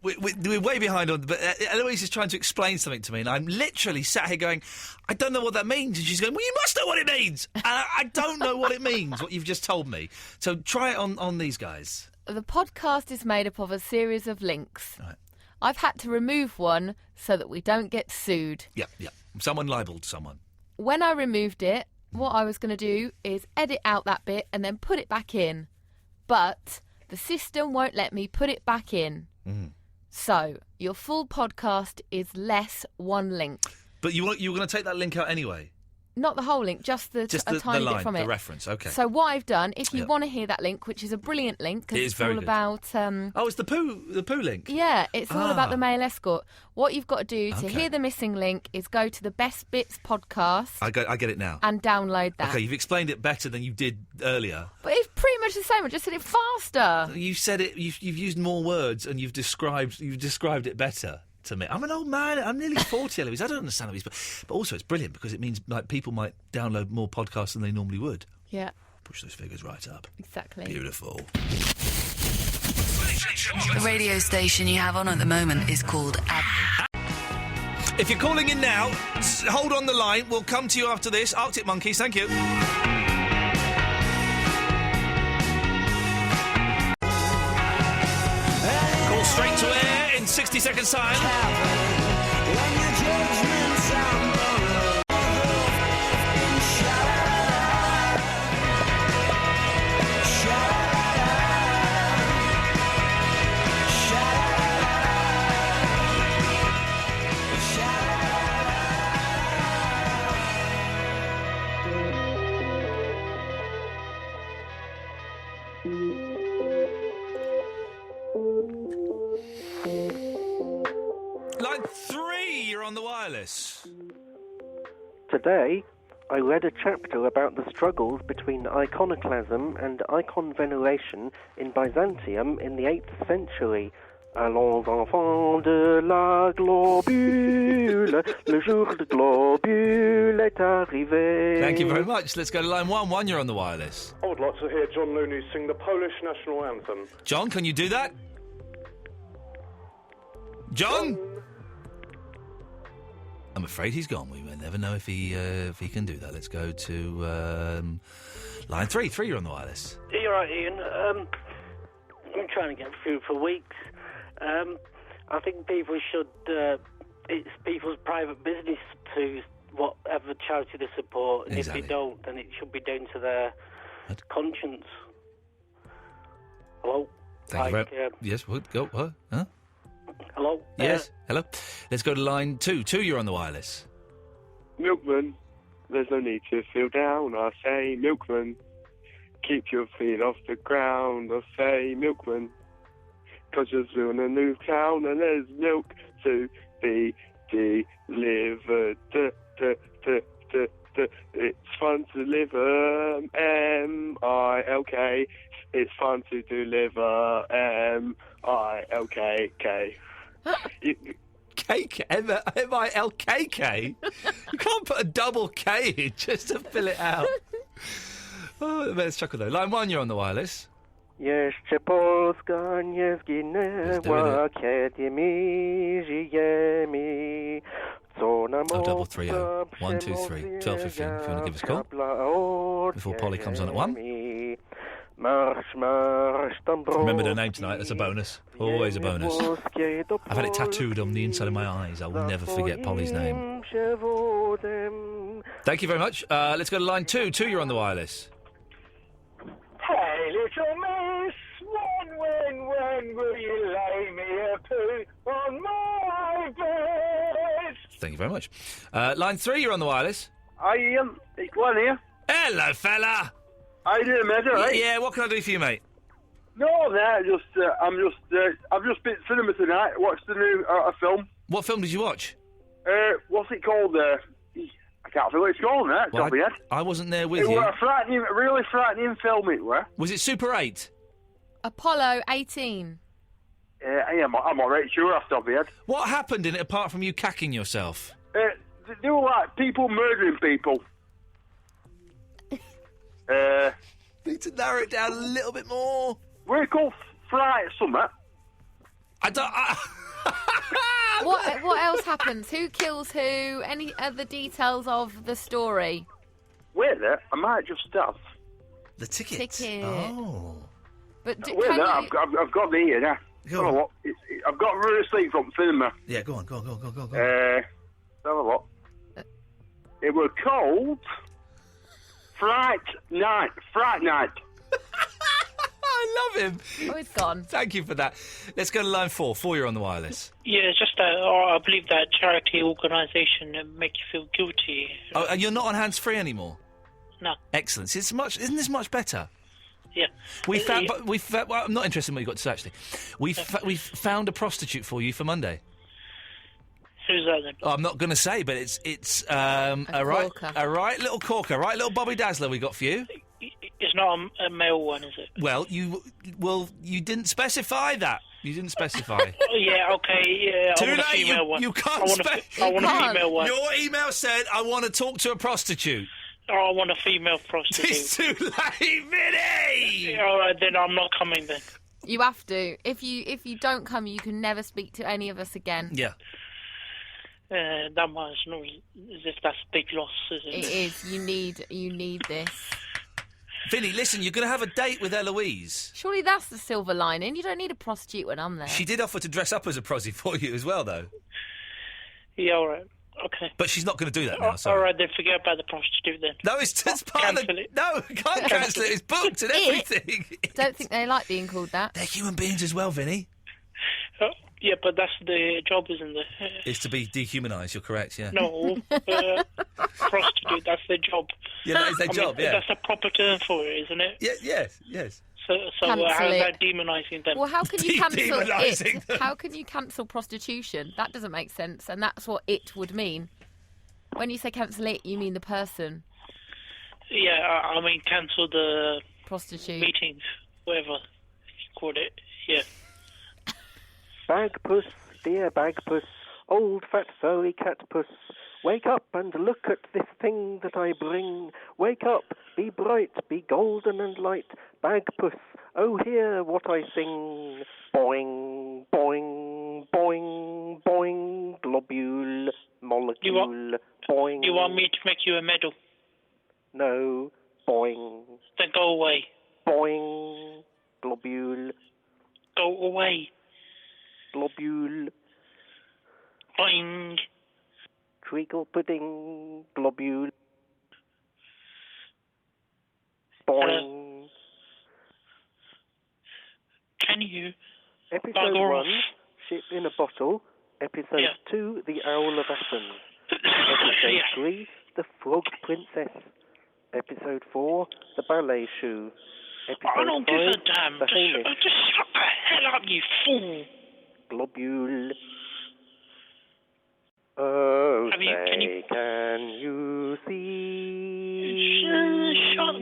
We're way behind on, but Eloise is trying to explain something to me, and I'm literally sat here going, I don't know what that means. And she's going, well, you must know what it means. And I don't know what it means, what you've just told me. So try it on these guys. The podcast is made up of a series of links. Right. I've had to remove one so that we don't get sued. Yeah. Someone libelled someone. When I removed it, what I was going to do is edit out that bit and then put it back in. But the system won't let me put it back in. Mm. So, your full podcast is less one link. But you were going to take that link out anyway? Not the whole link, just a tiny line, bit from it. the reference, okay. So what I've done, if you want to hear that link, which is a brilliant link, because it's all about... it's the poo link? Yeah, it's all about the male escort. What you've got to do to hear the missing link is go to the Best Bits podcast... I get it now. ...and download that. Okay, you've explained it better than you did earlier. But it's pretty much the same, I just said it faster. You've said it, you've used more words and you've described it better. To me, I'm an old man. I'm nearly 40, Eloise. I don't understand Eloise, but also it's brilliant because it means like people might download more podcasts than they normally would. Yeah. Push those figures right up. Exactly. Beautiful. The radio station you have on at the moment is called If you're calling in now, hold on the line. We'll come to you after this. Arctic Monkeys, thank you. Call straight to air in 60 seconds time. Line 3, you're on the wireless. Today, I read a chapter about the struggles between iconoclasm and icon veneration in Byzantium in the 8th century. Allons enfants de la globule, le jour de globule est arrivé. Thank you very much. Let's go to line 1. 1, you're on the wireless. I would like to hear John Looney sing the Polish national anthem. John, can you do that? John? I'm afraid he's gone. We may never know if he can do that. Let's go to line 3. 3, you're on the wireless. You're right, Ian. I'm trying to get through for weeks. I think people should... it's people's private business to whatever charity they support. And exactly. If they don't, then it should be down to their conscience. Hello? Thank you very much. Yes, what? Go, what? Huh? Hello? Yes, hello. Let's go to line 2. 2, you're on the wireless. Milkman, there's no need to feel down. I say, Milkman, keep your feet off the ground. I say, Milkman, 'cause you're soon a new town and there's milk to be delivered. It's fun to deliver, M-I-L-K. It's fun to deliver, M-I-L-K-K. Cake, M-I-L-K-K? You can't put a double K in just to fill it out. Oh, let's chuckle though. Line 1, you're on the wireless. Jeszcze Polska nie zginęła, kiedy my żyjemy. Co nam 0330 123 1215 if you want to give us a call. Before Polly comes on at 1. Marsz, marsz, tam Remember their name tonight, that's a bonus. Always a bonus. I've had it tattooed on the inside of my eyes. I will never forget Polly's name. Thank you very much. Let's go to line 2. 2, you're on the wireless. Hey, little miss, when will you lay me a poo on my bed? Thank you very much. Line 3, you're on the wireless. Hi, Ian. It's Glenn here. Hello, fella. How you doing, mate? All right? Yeah, what can I do for you, mate? No, I've just been to cinema tonight. Watched the new film. What film did you watch? What's it called? I can't feel what it's called now. Well, I wasn't there with it you. It was a really frightening film, it were. Was it Super 8? Apollo 18. I'm not right sure off the top of my head. What happened in it apart from you cacking yourself? They were like people murdering people. Need to narrow it down a little bit more. We're called Fright Summer. I don't... What else happens? Who kills who? Any other details of the story? Wait there, I might just have the tickets. Oh. But wait there, I've got the here now. Go on. I've got a receipt from cinema. Yeah, go on. Have a look. It was called Fright Night. I love him. Oh, it's gone. Thank you for that. Let's go to line 4. 4, you're on the wireless. Yeah, it's just that I believe that charity organisation make you feel guilty. Oh, and you're not on hands-free anymore? No. Excellent. Isn't this much better? Yeah. Well, I'm not interested in what you've got to say, actually. We've found a prostitute for you for Monday. Who's that then? Oh, I'm not going to say, but it's a right little corker, a right little Bobby Dazzler we got for you. It's not a male one, is it? Well, you didn't specify that. You didn't specify. Oh, yeah, okay, yeah. Too I want a late. female one. You can't. I want a female one. Your email said, "I want to talk to a prostitute." Oh, I want a female prostitute. It's too late, Vinny! All right, then I'm not coming then. You have to. If you don't come, you can never speak to any of us again. Yeah. That much, not as if that's a big loss, is it? It is. You need this. Vinny, listen, you're going to have a date with Eloise. Surely that's the silver lining. You don't need a prostitute when I'm there. She did offer to dress up as a prosy for you as well, though. Yeah, all right. Okay. But she's not going to do that now, sorry. All right, then forget about the prostitute then. No, it's part of it. No, can't cancel it. It's booked and everything. Don't think they like being called that. They're human beings as well, Vinny. Yeah, but that's the job, isn't it? Is to be dehumanised, you're correct, yeah. No, prostitute, that's their job. Yeah, that is their job, yeah. That's a proper term for it, isn't it? Yeah, yes. So how is that demonising them? Well, how can you cancel Demonising it? them. How can you cancel prostitution? That doesn't make sense, and that's what it would mean. When you say cancel it, you mean the person. Yeah, I mean cancel the prostitute meetings, whatever you call it. Yeah. Bagpuss, dear Bagpuss, old fat furry cat puss, wake up and look at this thing that I bring. Wake up, be bright, be golden and light. Bagpuss, oh hear what I sing. Boing, boing, boing, boing, globule, molecule, boing. You want me to make you a medal? No, boing. Then go away. Boing, globule. Go away. Globule. Boing. Treacle pudding, globule. Boing. Can you Episode bugger 1, off? Ship in a Bottle. Episode 2, The Owl of Athens. Episode 3, The Frog Princess. Episode 4, The Ballet Shoe. Episode I don't 5, give a damn. The Hamish. Just shut the hell up, you fool. Globule. Oh, Can you see?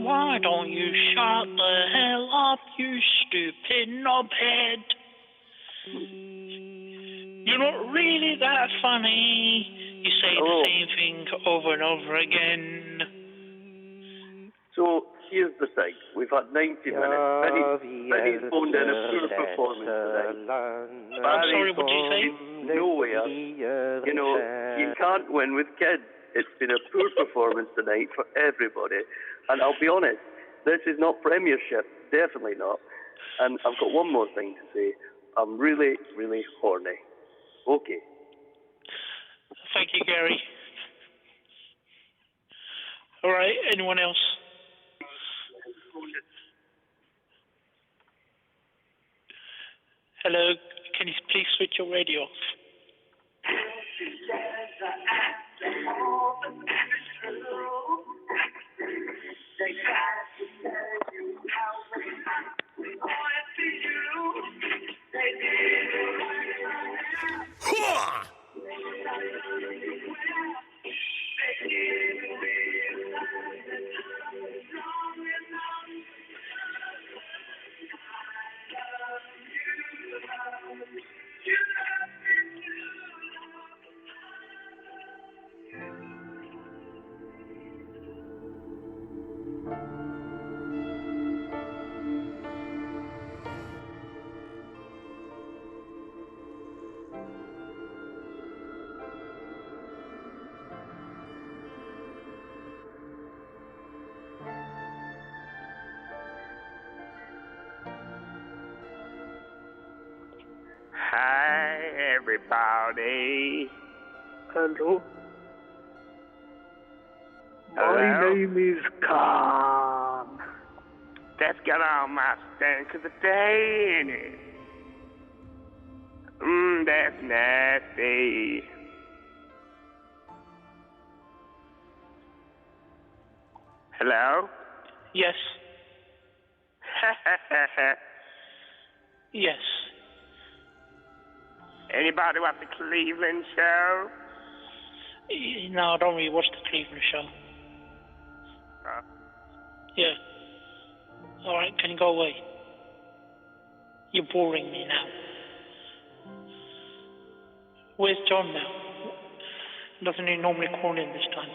Why don't you shut the hell up, you stupid knobhead? You're not really that funny. You say the same thing over and over again. So, here's the thing. We've had 90 minutes. Benny's phoned in a poor performance today. I'm sorry, what did you say? Nowhere. You know, you can't win with kids. It's been a poor performance tonight for everybody. And I'll be honest, this is not Premiership. Definitely not. And I've got one more thing to say. I'm really, really horny. Okay. Thank you, Gary. All right, anyone else? Hello, can you please switch your radio off? Hi, everybody. Hello. Hello? My name is Khan. That's got all my stank of the day in it. That's nasty. Hello? Yes. Yes. Anybody watch the Cleveland show? No, I don't really watch the Cleveland show. Yeah. All right, can you go away? You're boring me now. Where's John now? Doesn't he normally call in this time?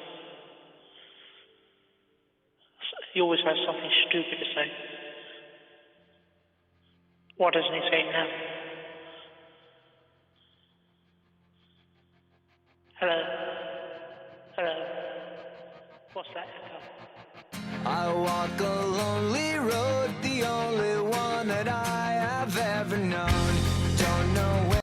He always has something stupid to say. What doesn't he say now? Hello? Hello? What's that echo? I walk a lonely